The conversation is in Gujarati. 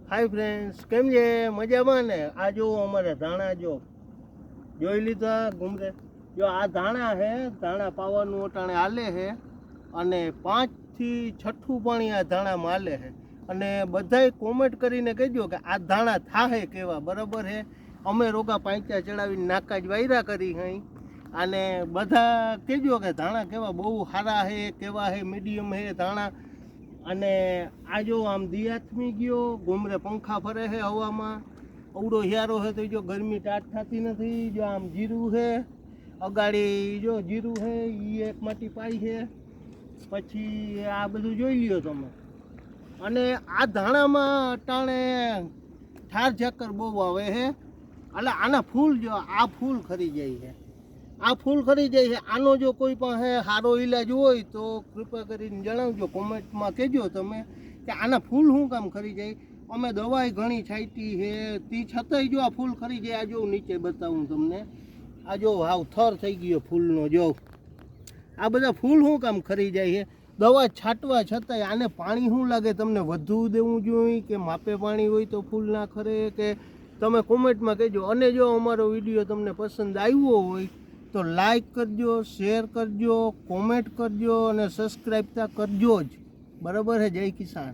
હાય ફ્રેન્ડ્સ, કેમ છે? મજામાં ને? આ જો અમારે ધાણા જોઈ લીધા ઘૂમરે. જો આ ધાણા હે, ધાણા પાવાનું ઓટાણે હાલે હે અને 5 થી 6 પાણી આ ધાણામાં હાલે હે. અને બધાય કોમેન્ટ કરીને કહેજો કે આ ધાણા થાહે કેવા, બરાબર હે. અમે રોગા પાંચા ચડાવીને નાકા જ વાયરા કરી હઈ અને બધા કહેજો કે ધાણા કેવા, બહુ સારા હે, કેવા હે, મીડિયમ હે ધાણા. અને આ જો આમ દિયાથમી ગયો, ઘૂમરે પંખા ફરે છે હવામાં, અવડો હિયારો છે તો જો ગરમી ટાટ થતી નથી. જો આમ જીરું છે, અગાડી જો જીરું છે, એ એક માટી પાઈ છે. પછી આ બધું જોઈ લ્યો તમે. અને આ ધાણામાં અટાણે ઠાર ઝાકર બહુ આવે છે. એટલે આના ફૂલ જો, આ ફૂલ ખરી જાય છે, આ ફૂલ ખરી જાય છે. આનો જો કોઈ પાસે સારો ઈલાજ હોય તો કૃપા કરીને જણાવજો, કોમેન્ટમાં કહેજો તમે કે આના ફૂલ શું કામ ખરી જાય. અમે દવાઈ ઘણી છાંટી છે, તે છતાંય જો આ ફૂલ ખરી જાય. આ જો નીચે બતાવું તમને, આ જો હાવ થર થઈ ગયો ફૂલનો. જો આ બધા ફૂલ શું કામ ખરી જાય છે, દવા છાંટવા છતાંય. આને પાણી શું લાગે તમને, વધુ દેવું જોઈએ કે માપે પાણી હોય તો ફૂલ ના ખરે, કે તમે કોમેન્ટમાં કહેજો. અને જો અમારો વિડીયો તમને પસંદ આવ્યો હોય તો લાઈક કરજો, શેર કરજો, કોમેન્ટ કરજો અને સબસ્ક્રાઈબ કરજો જ, બરાબર છે. જય કિસાન.